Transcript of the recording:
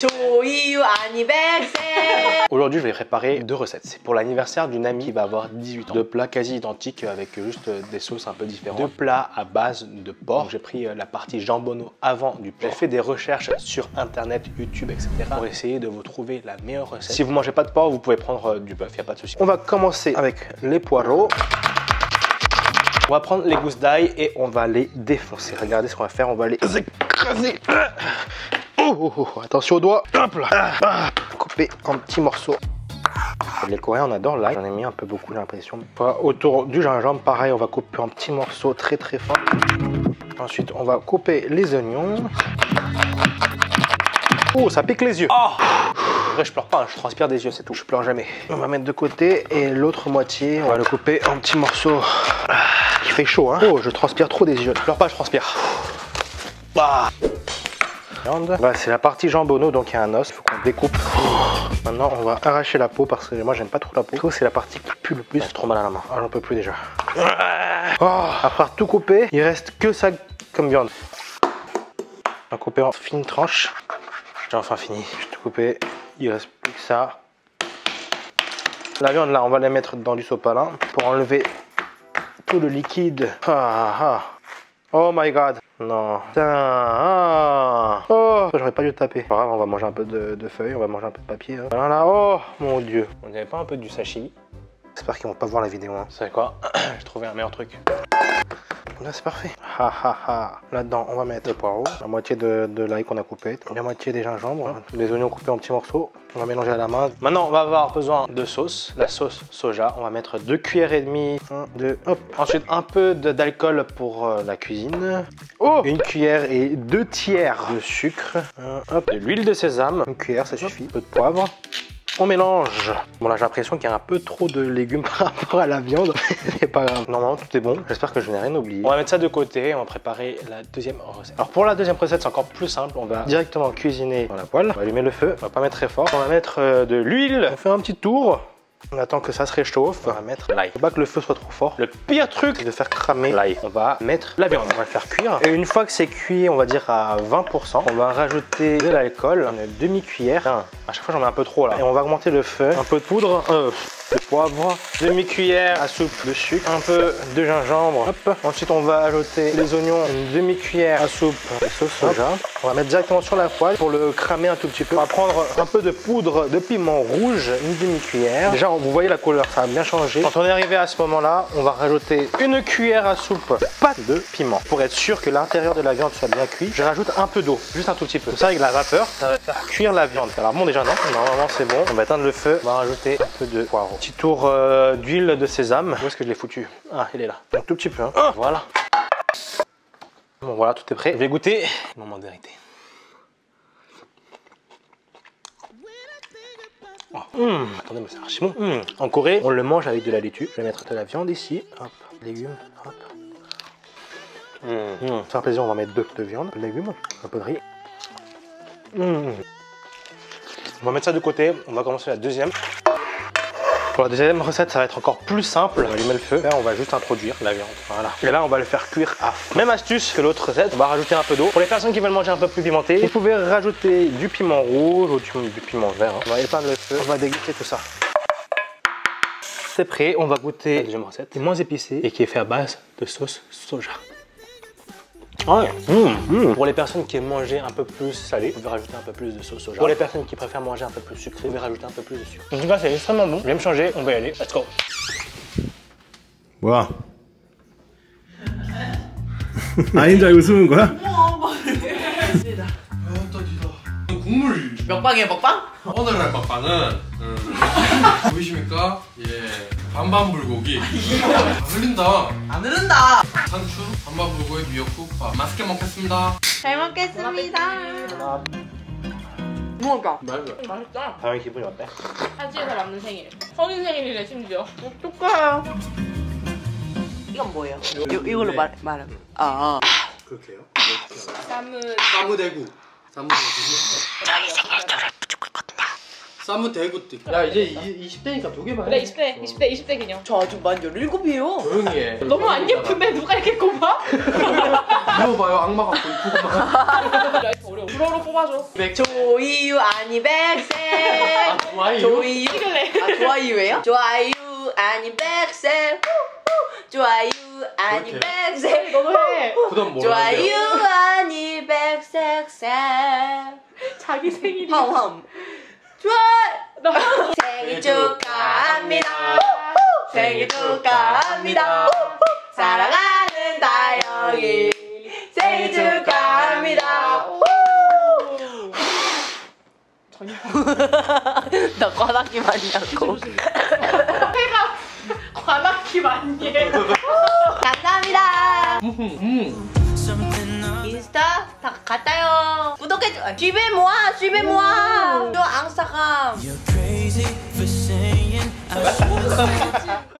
Joyeux anniversaire. Aujourd'hui, je vais préparer deux recettes. C'est pour l'anniversaire d'une amie qui va avoir 18 ans. Deux plats quasi identiques avec juste des sauces un peu différentes. Deux plats à base de porc. J'ai pris la partie jambonneau avant du porc. J'ai fait des recherches sur internet, YouTube, etc. pour essayer de vous trouver la meilleure recette. Si vous mangez pas de porc, vous pouvez prendre du bœuf, il n'y a pas de souci. On va commencer avec les poireaux. On va prendre les gousses d'ail et on va les défoncer. Regardez ce qu'on va faire, on va les écraser. Attention aux doigts. Hop là. Couper en petits morceaux. Les Coréens, on adore l'ail. J'en ai mis un peu beaucoup, j'ai l'impression. Autour du gingembre, pareil, on va couper en petits morceaux très fins. Ensuite, on va couper les oignons. Oh, ça pique les yeux. Oh, après, je pleure pas, je transpire des yeux, c'est tout. Je pleure jamais. On va mettre de côté et l'autre moitié, on va le couper en petits morceaux. Il fait chaud, hein. Oh, je transpire trop des yeux. Je pleure pas, je transpire. Ah. Là, c'est la partie jambonneau, donc il y a un os, il faut qu'on découpe. Maintenant, on va arracher la peau parce que moi, j'aime pas trop la peau. C'est la partie qui pue le plus. J'ai trop mal à la main. Ah, j'en peux plus déjà. Oh, après tout couper, il reste que ça comme viande. On va couper en fines tranches. J'ai enfin fini. J'ai tout coupé. Il reste plus que ça. La viande, là, on va la mettre dans du sopalin pour enlever tout le liquide. Oh my god. Non. Oh, j'aurais pas dû le taper. Pas grave, on va manger un peu de feuilles, on va manger un peu de papier. Hein. Voilà. Oh mon dieu. On dirait pas un peu du sashimi? J'espère qu'ils vont pas voir la vidéo. Hein. Vous savez quoi? J'ai trouvé un meilleur truc. Là, c'est parfait. Là-dedans, on va mettre le poireau, la moitié de l'ail qu'on a coupé, la moitié des gingembre, les oignons coupés en petits morceaux. On va mélanger à la main. Maintenant, on va avoir besoin de sauce, la sauce soja. On va mettre 2 cuillères et demie, 1, 2, hop. Ensuite, un peu d'alcool pour la cuisine. Oh, 1 cuillère et 2 tiers de sucre. Hop, de l'huile de sésame, 1 cuillère, ça suffit. Un peu de poivre. On mélange. Bon là j'ai l'impression qu'il y a un peu trop de légumes par rapport à la viande. C'est pas grave. Normalement tout est bon. J'espère que je n'ai rien oublié. On va mettre ça de côté. On va préparer la deuxième recette. Alors pour la deuxième recette c'est encore plus simple. On va directement cuisiner dans la poêle. On va allumer le feu. On va pas mettre très fort. On va mettre de l'huile. On fait un petit tour. On attend que ça se réchauffe. On va mettre l'ail. Faut pas que le feu soit trop fort. Le pire truc, c'est de faire cramer l'ail. On va mettre la viande. On va le faire cuire. Et une fois que c'est cuit, on va dire à 20%, on va rajouter de l'alcool, une demi-cuillère. À chaque fois, j'en mets un peu trop là. Et on va augmenter le feu. Un peu de poudre, de poivre, demi-cuillère à soupe de sucre, un peu de gingembre. Hop. Ensuite, on va ajouter les oignons, une demi-cuillère à soupe de sauce soja. On va mettre directement sur la poêle pour le cramer un tout petit peu. On va prendre un peu de poudre de piment rouge, une demi-cuillère. Déjà, vous voyez la couleur, ça a bien changé. Quand on est arrivé à ce moment-là, on va rajouter une cuillère à soupe pâte de piment. Pour être sûr que l'intérieur de la viande soit bien cuit, je rajoute un peu d'eau, juste un tout petit peu. Ça, avec la vapeur, ça va faire cuire la viande. Alors bon, déjà non, normalement c'est bon. On va éteindre le feu, on va rajouter un peu de poivron. Petit tour d'huile de sésame. Où est-ce que je l'ai foutu? Ah, il est là. Un tout petit peu. Hein. Oh, voilà. Bon, voilà, tout est prêt. Je vais goûter. Moment de vérité. Oh. Attendez, mais c'est archi bon. En Corée, on le mange avec de la laitue. Je vais mettre de la viande ici. Hop, légumes. Hop. Pour faire plaisir, on va mettre 2 de viande, de légumes, un peu de riz. On va mettre ça de côté. On va commencer la deuxième. Pour la deuxième recette, ça va être encore plus simple. On va allumer le feu. Là, on va juste introduire la viande. Voilà. Et là, on va le faire cuire à fond. Même astuce que l'autre recette. On va rajouter un peu d'eau. Pour les personnes qui veulent manger un peu plus pimenté, vous pouvez rajouter du piment rouge ou du piment vert. Hein. On va éteindre le feu. On va déguster tout ça. C'est prêt. On va goûter la deuxième recette. C'est moins épicé et qui est fait à base de sauce soja. Ouais. Pour les personnes qui aiment manger un peu plus salé, vous pouvez rajouter un peu plus de sauce soja. Pour les personnes qui préfèrent manger un peu plus sucré, vous pouvez rajouter un peu plus de sucre. En tout cas, c'est extrêmement bon. Je vais me changer, on va y aller. Let's go. 뭐야? 아닌 줄 알고 숨은 거야? 국물 먹방이에요, 먹방? 오늘 할 먹방은 보이십니까? 예 반반 불고기 흘린다 안 흐른다. 상추 반반 불고기 미역국 맛있게 먹겠습니다. 잘 먹겠습니다. 무엇가? 맛있다. 다영이 기분이 어때? 타지에서 맞는 생일. 성인 생일이래 심지어. 어떡해요. 이건 뭐예요? 이걸로 말하면. 그렇게요? 쌈은 사무대구 사무대구 저희 생일 저를 부주고 있거든요. 싸무 대구띠. 야 이제 20대니까 2개 봐. 그래 20대 기념. 저 아직 만 17이에요. 조용히 해. 너무 안 예쁜데 누가 이렇게 꼽아? 이거 봐요 악마 같고 이쁘구만. 라이트 어려워. 불어로 뽑아줘. 조이유 아니 백세. 좋아요. 조이유. 찍을래. 아 조아유예요? 조아유 아니 백세. 조아유 아니 그렇게. 백세. 너도 해. 그다음 뭐라 조아유 아니 백색색. 자기 생일이. 함함. 좋아. 생일 축하합니다. 생일 축하합니다. 사랑하는 다영이 생일 축하합니다. 나 과학기 많냐고. 해가 관악기 많이 해. 감사합니다. 인스타 다 갔다요. 구독해줘. 집에 모아, 집에 모아. 또 앙스타감.